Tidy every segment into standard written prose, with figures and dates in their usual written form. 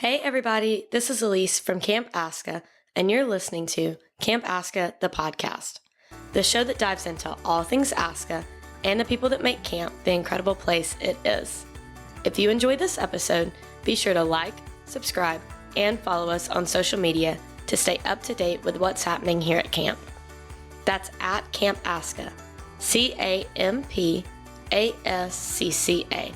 Hey everybody, this is Elise from Camp ASCCA, and you're listening to Camp ASCCA, the podcast, the show that dives into all things ASCCA and the people that make camp the incredible place it is. If you enjoyed this episode, be sure to like, subscribe, and follow us on social media to stay up to date with what's happening here at camp. That's at Camp ASCCA, CAMP ASCCA.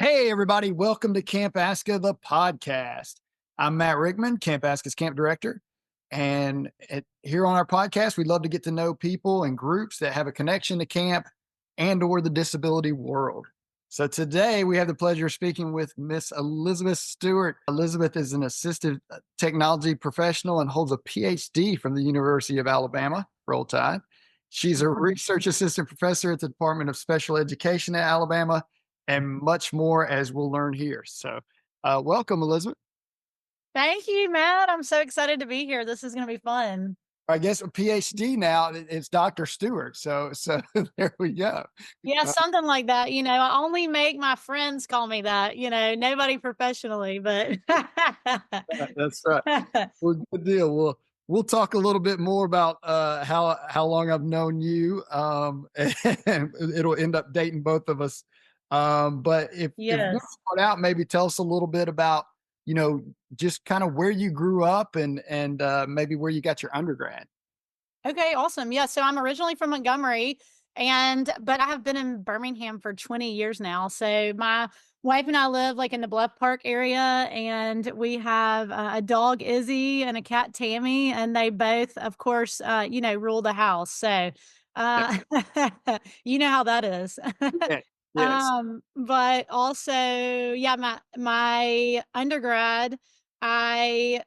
Hey, everybody. Welcome to Camp ASCCA, the podcast. I'm Matt Rickman, Camp ASCCA's camp director. And here on our podcast, we love to get to know people and groups that have a connection to camp and or the disability world. So today we have the pleasure of speaking with Miss Elizabeth Stewart. Elizabeth is an assistive technology professional and holds a PhD from the University of Alabama, Roll Tide. She's a research assistant professor at the Department of Special Education at Alabama, and much more, as we'll learn here. So welcome, Elizabeth. Thank you, Matt. I'm so excited to be here. This is going to be fun. I guess a PhD now, it's Dr. Stewart. So there we go. Yeah, something like that. I only make my friends call me that, nobody professionally, but That's right. Well, good deal. We'll talk a little bit more about how long I've known you, and it'll end up dating both of us. But if you Yes. start out, maybe tell us a little bit about, just kind of where you grew up and maybe where you got your undergrad. Okay, awesome. Yeah, so I'm originally from Montgomery, but I have been in Birmingham for 20 years now. So my wife and I live like in the Bluff Park area, and we have a dog Izzy and a cat Tammy, and they both, of course, rule the house. So uh, Yes. you know how that is. Yeah. Yes. But also, yeah, my undergrad I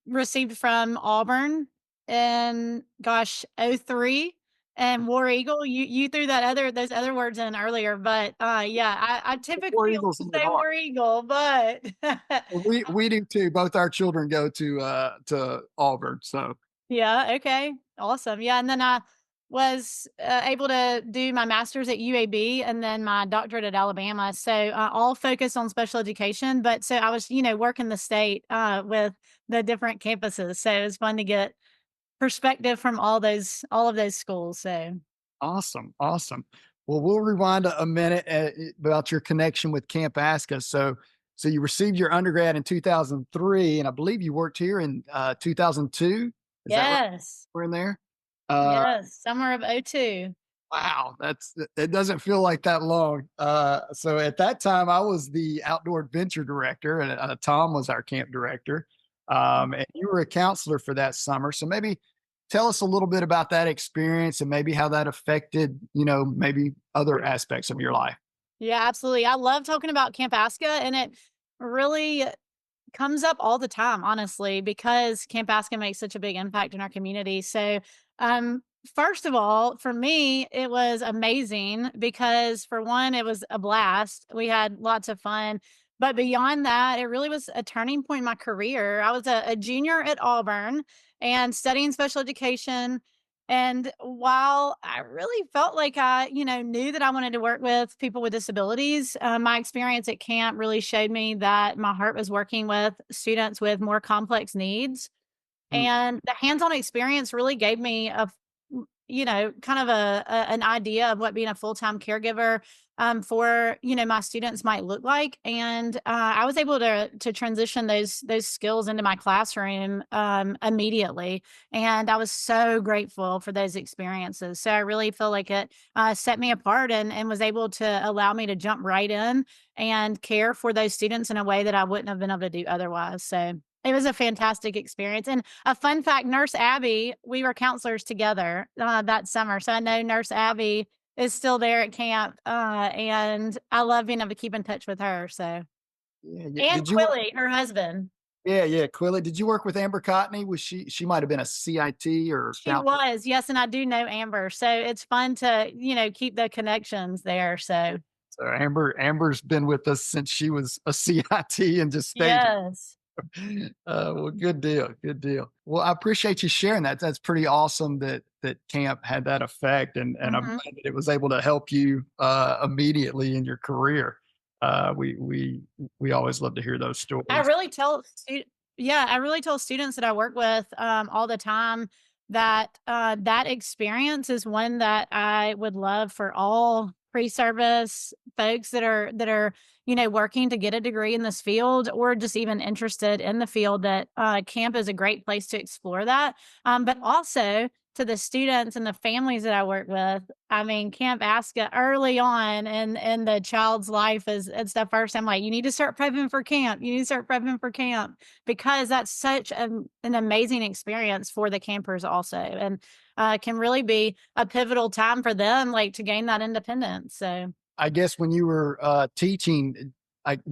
received from Auburn in '03, and War Eagle. You threw those other words in earlier, but yeah, I War typically Eagle's a say little hard. War Eagle, but We do too. Both our children go to Auburn. So yeah, okay, awesome. Yeah, and then I was able to do my master's at UAB and then my doctorate at Alabama. So all focused on special education, but so I was, working the state with the different campuses. So it was fun to get perspective from all of those schools. So awesome, awesome. Well, we'll rewind a minute about your connection with Camp ASCCA. So you received your undergrad in 2003, and I believe you worked here in 2002. Is that right? yes, We're in there. Uh, yes, summer of '02. wow, it doesn't feel like that long. So at that time, I was the outdoor adventure director, and Tom was our camp director. And you were a counselor for that summer. So maybe tell us a little bit about that experience and maybe how that affected, maybe other aspects of your life. Yeah, absolutely. I love talking about Camp ASCCA, and it really comes up all the time, honestly, because Camp ASCCA makes such a big impact in our community. So, first of all, for me, it was amazing because, for one, it was a blast. We had lots of fun. But beyond that, it really was a turning point in my career. I was a junior at Auburn and studying special education. And while I really felt like I, knew that I wanted to work with people with disabilities, my experience at camp really showed me that my heart was working with students with more complex needs. Mm. And the hands-on experience really gave me kind of an idea of what being a full-time caregiver for my students might look like, and I was able to transition those skills into my classroom immediately, and I was so grateful for those experiences. So I really feel like it set me apart and was able to allow me to jump right in and care for those students in a way that I wouldn't have been able to do otherwise. So it was a fantastic experience. And a fun fact, Nurse Abby, we were counselors together that summer. So I know Nurse Abby is still there at camp. And I love being able to keep in touch with her. So, Yeah, yeah. and Did you work? Quilly, her husband. Yeah, yeah. Quilly, did you work with Amber Cotney? Was she might have been a CIT or She was, yes. And I do know Amber. So it's fun to, keep the connections there. So, So Amber's been with us since she was a CIT and just stayed. yes. Well, good deal, good deal. Well, I appreciate you sharing that. That's pretty awesome that camp had that effect, and I'm Mhm. glad that it was able to help you immediately in your career. We always love to hear those I stories. really tell stu Yeah, I really tell students that I work with, all the time that, that experience is one that I would love for all pre-service folks that are, working to get a degree in this field or just even interested in the field that, camp is a great place to explore that. But also to the students and the families that I work with, I mean, Camp ASCCA early on in the child's life is it's the first I'm like, you need to start prepping for camp. You need to start prepping for camp because that's such an amazing experience for the campers also, and can really be a pivotal time for them, like to gain that independence. So I guess when you were teaching,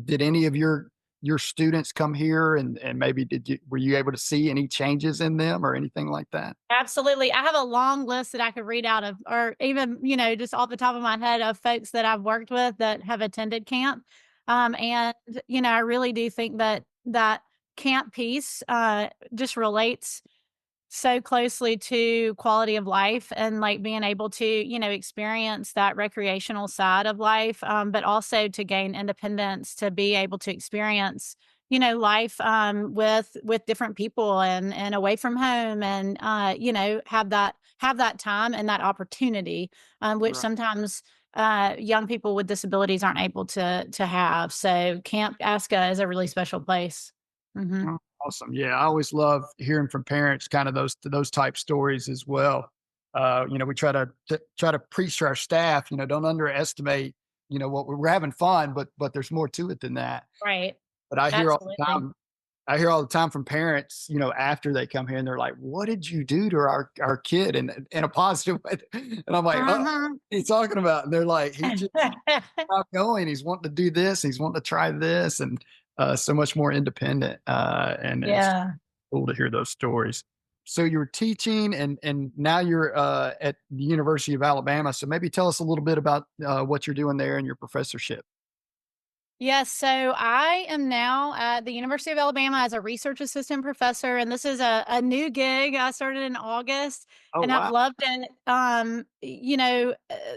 did any of your students come here, and maybe were you able to see any changes in them or anything like that? absolutely. I have a long list that I could read out of, or even, just off the top of my head of folks that I've worked with that have attended camp. And, I really do think that that camp piece just relates so closely to quality of life and like being able to, experience that recreational side of life, but also to gain independence, to be able to experience, life with different people and away from home and have that time and that opportunity, which Right. sometimes young people with disabilities aren't able to have. So Camp ASCA is a really special place. Hmm. Oh, awesome. Yeah, I always love hearing from parents, kind of those type stories as well. We try to preach to our staff. Don't underestimate. What we're having fun, but there's more to it than that. Right. But I hear all the Absolutely. time. I hear all the time from parents, after they come here and they're like, "What did you do to our kid?" And in a positive way. And I'm like, "Oh, Mhm. he's talking about?" And they're like, "He just not going. He's wanting to do this. He's wanting to try this, and so much more independent." And it's Yeah. cool to hear those stories. So you were teaching, and now you're at the University of Alabama. So maybe tell us a little bit about what you're doing there in your professorship. Yes, so I am now at the University of Alabama as a research assistant professor, and this is a new gig. I started in August, Oh and I've wow! loved it.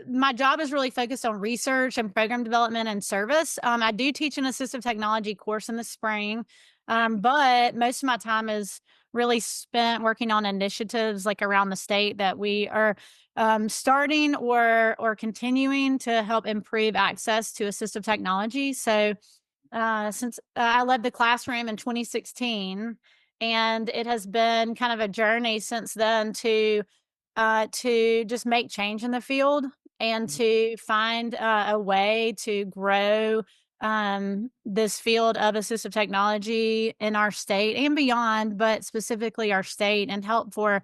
My job is really focused on research and program development and service. I do teach an assistive technology course in the spring, but most of my time is really spent working on initiatives like around the state that we are starting or continuing to help improve access to assistive technology. So, since I led the classroom in 2016, and it has been kind of a journey since then to just make change in the field and to find a way to grow this field of assistive technology in our state and beyond, but specifically our state, and help for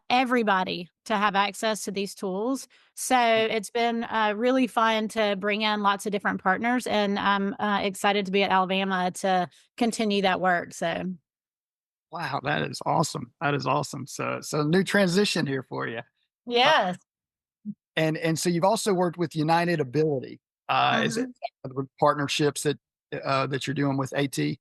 everybody to have access to these tools. So it's been really fun to bring in lots of different partners, and I'm excited to be at Alabama to continue that work. So, Wow, that is awesome. That is awesome. So new transition here for you. Uh, yes. and so you've also worked with United Ability. Is it Mhm. the partnerships that you're doing with AT?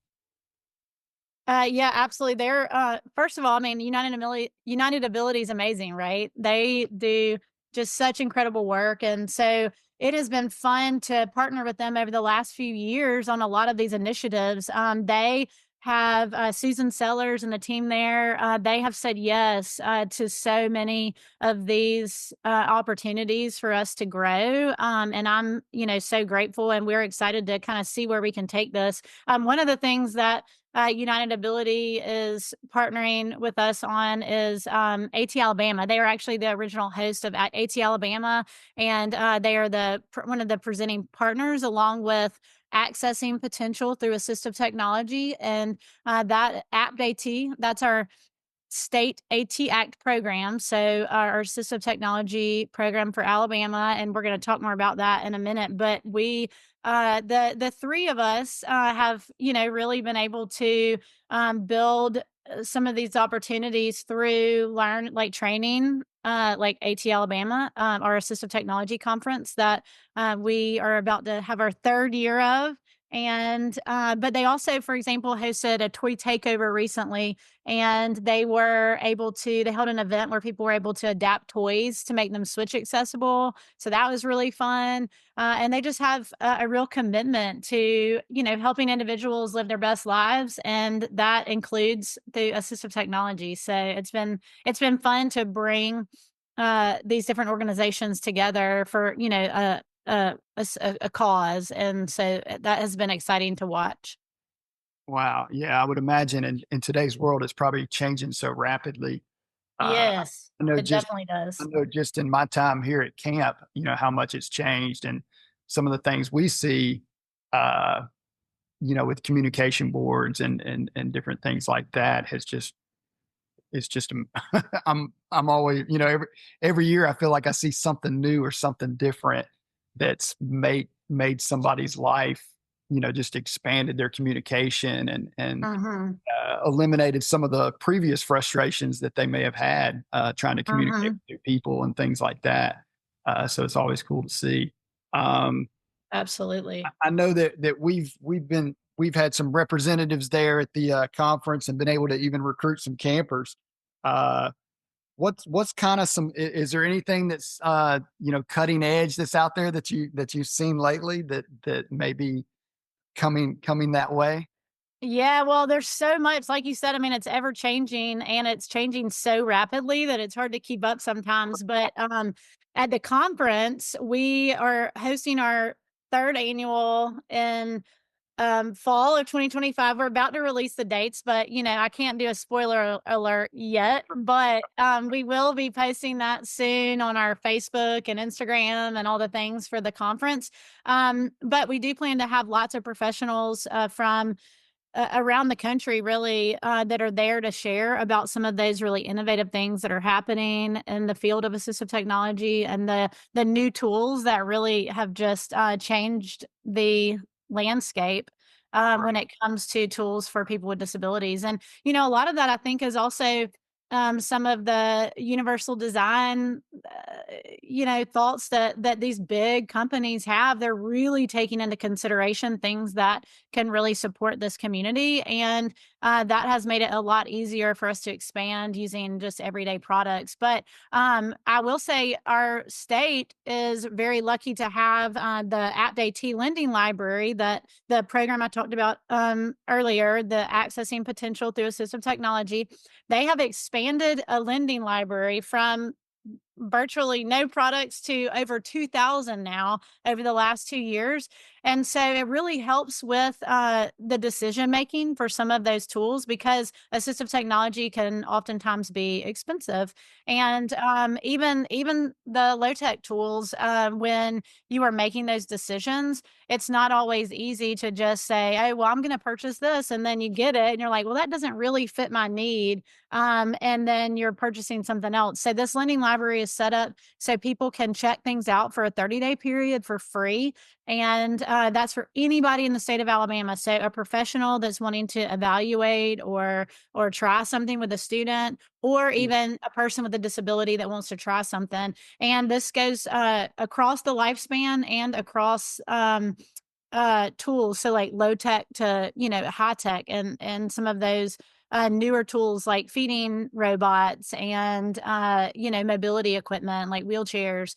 Yeah, absolutely. They're first of all, I mean, United Ability is amazing, right? They do just such incredible work, and so it has been fun to partner with them over the last few years on a lot of these initiatives. They have Susan Sellers and the team there. They have said yes to so many of these opportunities for us to grow, and I'm, so grateful, and we're excited to kind of see where we can take this. One of the things that United Ability is partnering with us on is AT Alabama. They are actually the original host of AT Alabama, and they are one of the presenting partners, along with accessing potential through assistive technology. And that APT AT, that's our state AT Act program. So our assistive technology program for Alabama, and we're going to talk more about that in a minute. But the three of us have really been able to build some of these opportunities through training. Like AT Alabama, our assistive technology conference that we are about to have our third year of. And but they also, for example, hosted a toy takeover recently, and they held an event where people were able to adapt toys to make them Switch accessible. So that was really fun. And they just have a real commitment to, helping individuals live their best lives, and that includes through assistive technology. So it's been fun to bring these different organizations together for, a cause, and so that has been exciting to watch. Wow. Yeah, I would imagine in today's world, it's probably changing so rapidly. Yes, I know it just definitely I does. know just in my time here at camp, how much it's changed and some of the things we see, uh, with communication boards and different things like that has just it's just I'm always, every year I feel like I see something new or something different that's made somebody's life, just expanded their communication and Mhm, eliminated some of the previous frustrations that they may have had trying to communicate mhm, with people and things like that. So it's always cool to see. Um, absolutely. I know that we've had some representatives there at the conference and been able to even recruit some campers. Uh, what's kind of is there anything that's cutting edge that's out there that you've seen lately that may be coming that way? Yeah, well, there's so much, like you said, I mean, it's ever changing, and it's changing so rapidly that it's hard to keep up sometimes. But at the conference, we are hosting our third annual in fall of 2025. We're about to release the dates, but I can't do a alert yet. But we will be posting that soon on our Facebook and Instagram and all the things for the conference. But we do plan to have lots of professionals from around the country, really, that are there to share about some of those really innovative things that are happening in the field of assistive technology, and the new tools that really have just changed the landscape when it comes to tools for people with disabilities. And a lot of that, I think, is also some of the universal design thoughts that these big companies have. They're really taking into consideration things that can really support this community. And that has made it a lot easier for us to expand using just everyday products. But I will say our state is very lucky to have the APT AT lending library, that the program I talked about earlier, the accessing potential through assistive technology. They have expanded a lending library from virtually no products to over 2,000 now over the last 2 years. And so it really helps with the decision making for some of those tools, because assistive technology can oftentimes be expensive. And even the low tech tools, when you are making those decisions, it's not always easy to just say, "Oh, well, I'm going to purchase this," and then you get it, and you're like, "Well, that doesn't really fit my need," and then you're purchasing something else. So this lending library is set up so people can check things out for a 30-day period for free. And that's for anybody in the state of Alabama. So a professional that's wanting to evaluate or try something with a student, or even a person with a disability that wants to try something. And this goes across the lifespan and across tools, so like low tech to high tech, and some of those newer tools like feeding robots and mobility equipment like wheelchairs.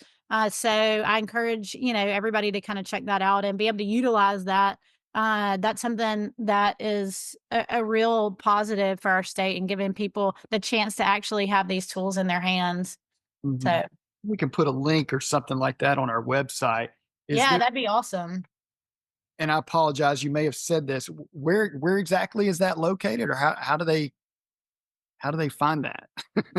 So I encourage everybody to kind of check that out and be able to utilize that. That's something that is a real positive for our state, and giving people the chance to actually have these tools in their hands. Mhm. So We can put a link or something like that on our website. Is yeah, there that'd be awesome. and I apologize, you may have said this. Where exactly is that located, or how do they find that?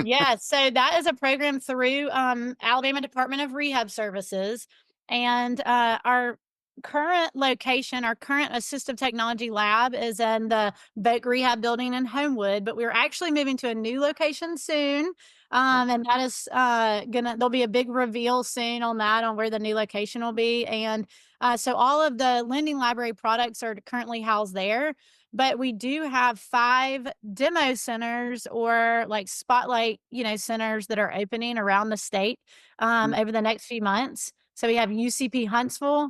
Yeah, so that is a program through Alabama Department of Rehab Services, and our current assistive technology lab is in the Voc Rehab Building in Homewood, but we're actually moving to a new location soon. And that is there'll be a big reveal soon on that, on where the new location will be. And so all of the lending library products are currently housed there. But we do have 5 demo centers, or like spotlight, centers that are opening around the state over the next few months. So we have UCP Huntsville,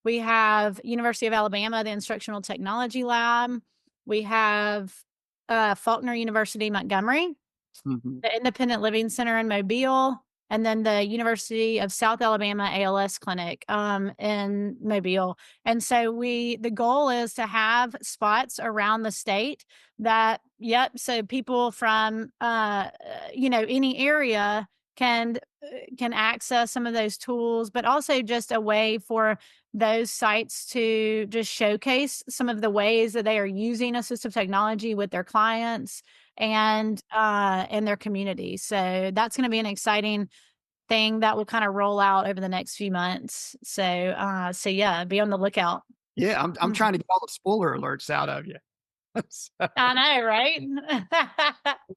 We have University of Alabama, the Instructional Technology Lab. We have Faulkner University, Montgomery, Mhm. the Independent Living Center in Mobile, and then the University of South Alabama ALS Clinic in Mobile. And so the goal is to have spots around the state that, yep, so people from any area can can access some of those tools, but also just a way for those sites to just showcase some of the ways that they are using assistive technology with their clients and in their community. So that's going to be an exciting thing that will kind of roll out over the next few months. So yeah, be on the lookout. Yeah, I'm Mhm. trying to get all the spoiler alerts out of you. So, I know, right?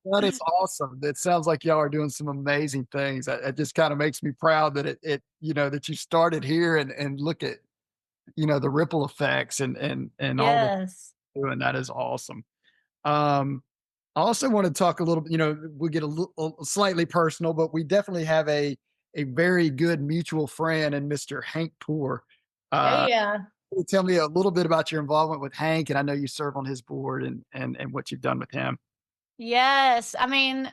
that is awesome. It sounds like y'all are doing some amazing things. It just kind of makes me proud that that you started here and look at, the ripple effects and all the Yes. doing. That is awesome. Um, I also want to talk a little bit, we'll get slightly personal, but we definitely have a very good mutual friend in Mr. Hank Poor. Oh Uh, yeah. can you tell me a little bit about your involvement with Hank? And I know you serve on his board and what you've done with him. Yes. I mean,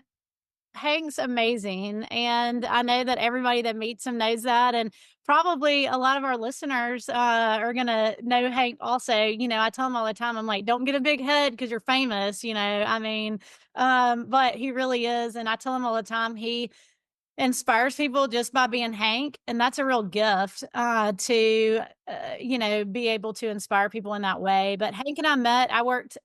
Hank's amazing, and I know that everybody that meets him knows that, and probably a lot of our listeners, are gonna know Hank also. I tell him all the time, I'm like, "Don't get a big head because 'cause you're famous," I mean, but he really is, and I tell him all the time, he inspires people just by being Hank, and that's a real gift, to, be able to inspire people in that way. But Hank and I met.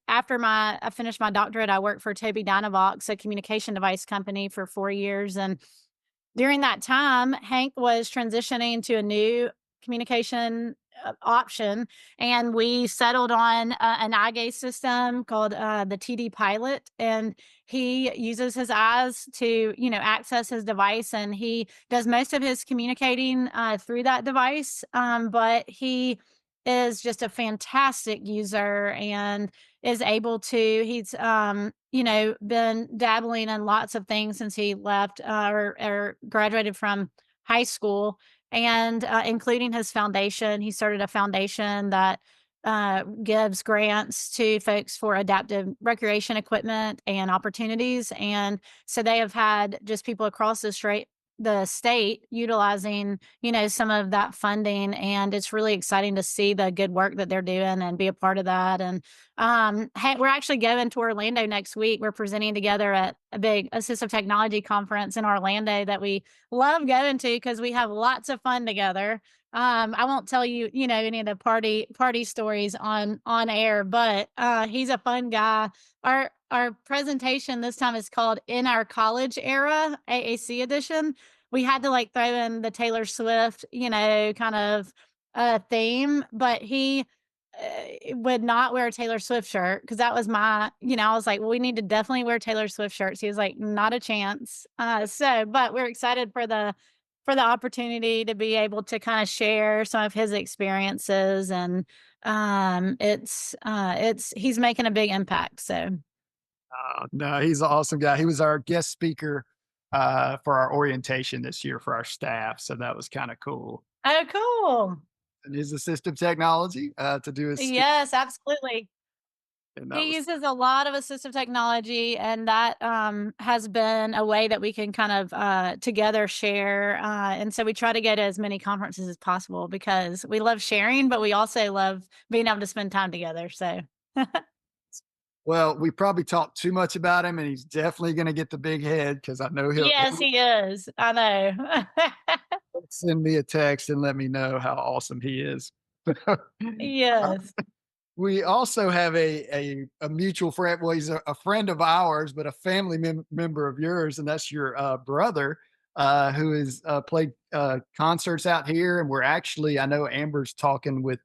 After I finished my doctorate, I worked for Tobii Dynavox, a communication device company, for 4 years, and during that time, Hank was transitioning to a new communication option, and we settled on an eye gaze system called the TD Pilot. And he uses his eyes to, access his device, and he does most of his communicating through that device. But he is just a fantastic user and is able to he's been dabbling in lots of things since he left or graduated from high school, and including his foundation. He started a foundation that gives grants to folks for adaptive recreation equipment and opportunities. And so they have had just people across the state utilizing, some of that funding. And it's really exciting to see the good work that they're doing and be a part of that. And hey, we're actually going to Orlando next week. We're presenting together at a big assistive technology conference in Orlando that we love going to because we have lots of fun together. I won't tell you, any of the party stories on air, but he's a fun guy. Our presentation this time is called In Our College Era, AAC edition. We had to like throw in the Taylor Swift, kind of theme, but he would not wear a Taylor Swift shirt because that was I was like, well, we need to definitely wear Taylor Swift shirts. He was like, not a chance. But we're excited for the opportunity to be able to kind of share some of his experiences, and it's he's making a big impact. So No, he's an awesome guy. He was our guest speaker for our orientation this year for our staff. So that was kind of cool. oh, cool. And his assistive technology to do his, Yes, absolutely. and that He was, uses a lot of assistive technology, and that has been a way that we can kind of together share. And so we try to go to as many conferences as possible because we love sharing, but we also love being able to spend time together. So, well, we probably talked too much about him and he's definitely going to get the big head because I know yes, he'll he is. I know. send me a text and let me know how awesome he is. Yes. We also have a mutual friend. Well, he's a friend of ours, but a family member of yours, and that's your brother, who has played concerts out here. And we're actually, I know Amber's talking with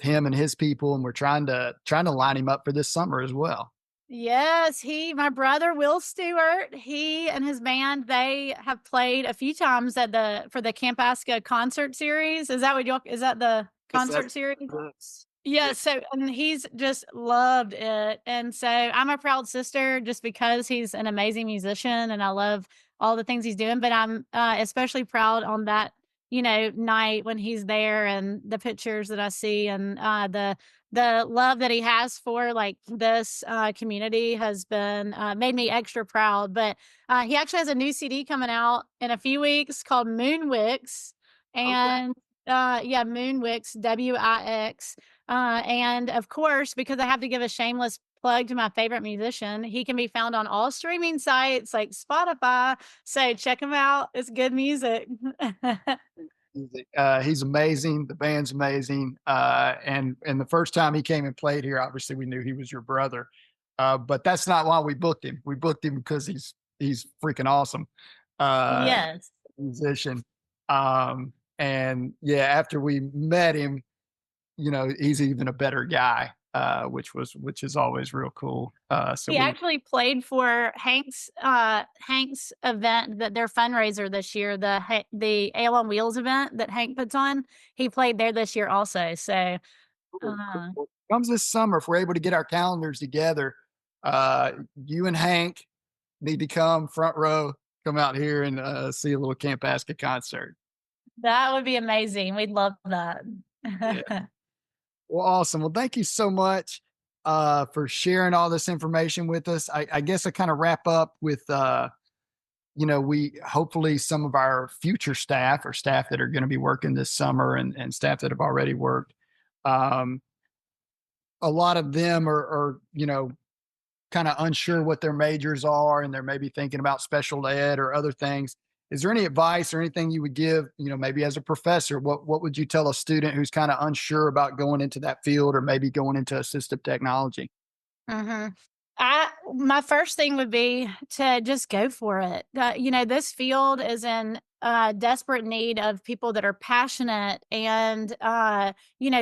him and his people, and we're trying to line him up for this summer as well. Yes, my brother, Will Stewart, he and his band, they have played a few times for the Camp ASCCA concert series. Is that the Yes, concert series? that's Yeah, yeah. so and he's just loved it, and so I'm a proud sister just because he's an amazing musician, and I love all the things he's doing, but I'm, especially proud on that night when he's there, and the pictures that I see, and the love that he has for like this community has been made me extra proud. But he actually has a new CD coming out in a few weeks called Moonwix, Okay. and yeah, Moonwix, Wix. And of course, because I have to give a shameless plug to my favorite musician, he can be found on all streaming sites like Spotify. So check him out. It's good music. He's amazing. The band's amazing. And the first time he came and played here, obviously we knew he was your brother. But that's not why we booked him. We booked him because he's freaking awesome. Uh, Yes. musician. And yeah, after we met him, he's even a better guy, which is always real cool. So He we actually played for Hank's event, that their fundraiser this year, the Ale on Wheels event that Hank puts on. He played there this year also. So cool, uh, cool. Comes this summer if we're able to get our calendars together. You and Hank need to come front row, come out here and see a little Camp ASCCA concert. that would be amazing. We'd love that. Yeah. Well, awesome. Well, thank you so much for sharing all this information with us. I guess I kind of wrap up with, we hopefully some of our future staff or staff that are going to be working this summer and staff that have already worked. Um, a lot of them are kind of unsure what their majors are, and they're maybe thinking about special ed or other things. Is there any advice or anything you would give, maybe as a professor, what would you tell a student who's kind of unsure about going into that field or maybe going into assistive technology? Mhm. My first thing would be to just go for it. This field is in desperate need of people that are passionate and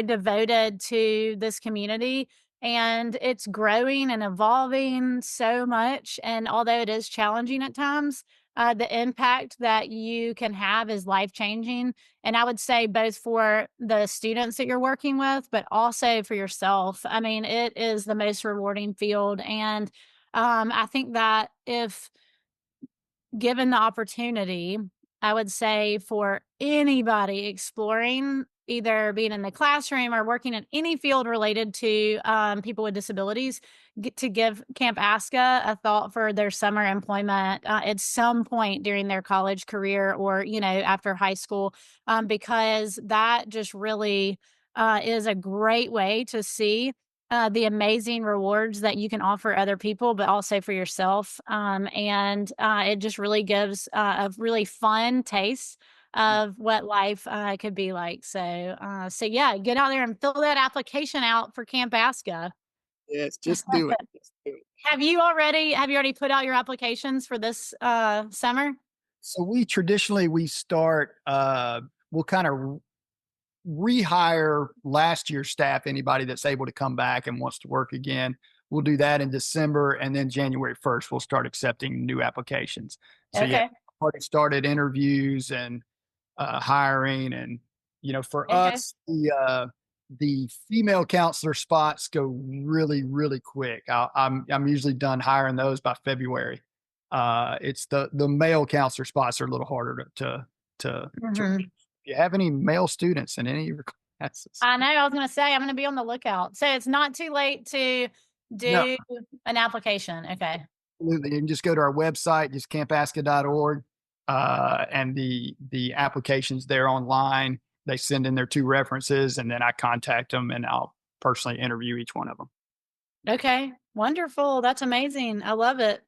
devoted to this community. And it's growing and evolving so much. And although it is challenging at times, the impact that you can have is life changing. And I would say both for the students that you're working with, but also for yourself. I mean, it is the most rewarding field. And I think that if given the opportunity, I would say for anybody exploring either being in the classroom or working in any field related to people with disabilities, to give Camp ASCCA a thought for their summer employment at some point during their college career, or after high school, because that just really is a great way to see the amazing rewards that you can offer other people, but also for yourself. And it just really gives a really fun taste of what life could be like. So yeah, get out there and fill that application out for Camp ASCCA. Yes, just do it. Just do it. Have you already put out your applications for this summer? So we start, we'll kind of rehire last year's staff, anybody that's able to come back and wants to work again. We'll do that in December, and then January 1st, we'll start accepting new applications. So yeah, Okay. already started interviews and hiring, and for Okay. us, the female counselor spots go really, really quick. I'm usually done hiring those by February. It's the male counselor spots are a little harder to Mhm. if you have any male students in any of your classes. I know. I was going to say I'm going to be on the lookout. So it's not too late to No, do an application. Okay. absolutely. You can just go to our website, just campasca.org, and the applications there online. They send in their 2 references, and then I contact them, and I'll personally interview each one of them. Okay. Wonderful. That's amazing. I love it.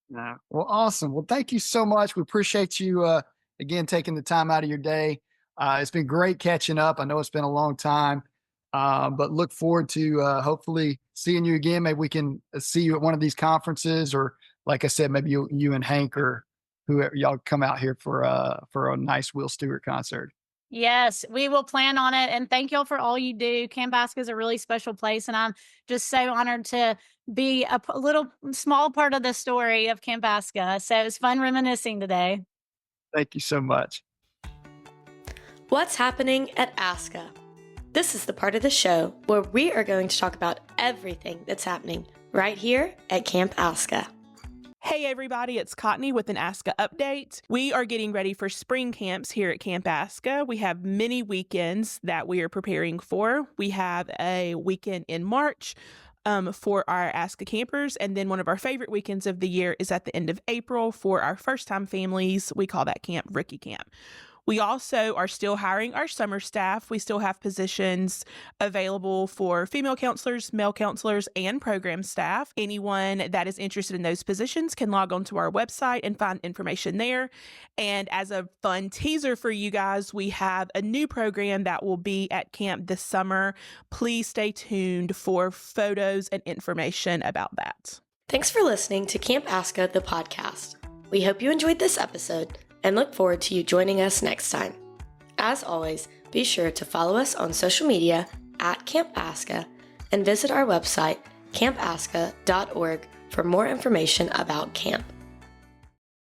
Well, awesome. Well, thank you so much. We appreciate you again taking the time out of your day. It's been great catching up. I know it's been a long time, but look forward to hopefully seeing you again. Maybe we can see you at one of these conferences, or like I said, maybe you and Hank or whoever y'all come out here for a nice Will Stewart concert. Yes, we will plan on it. And thank y'all for all you do. Camp ASCCA is a really special place. And I'm just so honored to be a little small part of the story of Camp ASCCA. So it's fun reminiscing today. Thank you so much. What's happening at ASCCA? This is the part of the show where we are going to talk about everything that's happening right here at Camp ASCCA. Hey everybody, it's Courtney with an ASCCA update. We are getting ready for spring camps here at Camp ASCCA. We have many weekends that we are preparing for. We have a weekend in March for our ASCCA campers, and then one of our favorite weekends of the year is at the end of April for our first-time families. We call that Camp Rookie Camp. We also are still hiring our summer staff. We still have positions available for female counselors, male counselors, and program staff. Anyone that is interested in those positions can log on to our website and find information there. And as a fun teaser for you guys, we have a new program that will be at camp this summer. Please stay tuned for photos and information about that. Thanks for listening to Camp ASCCA, the podcast. We hope you enjoyed this episode and look forward to you joining us next time. As always, be sure to follow us on social media at Camp ASCCA and visit our website, campascca.org, for more information about camp.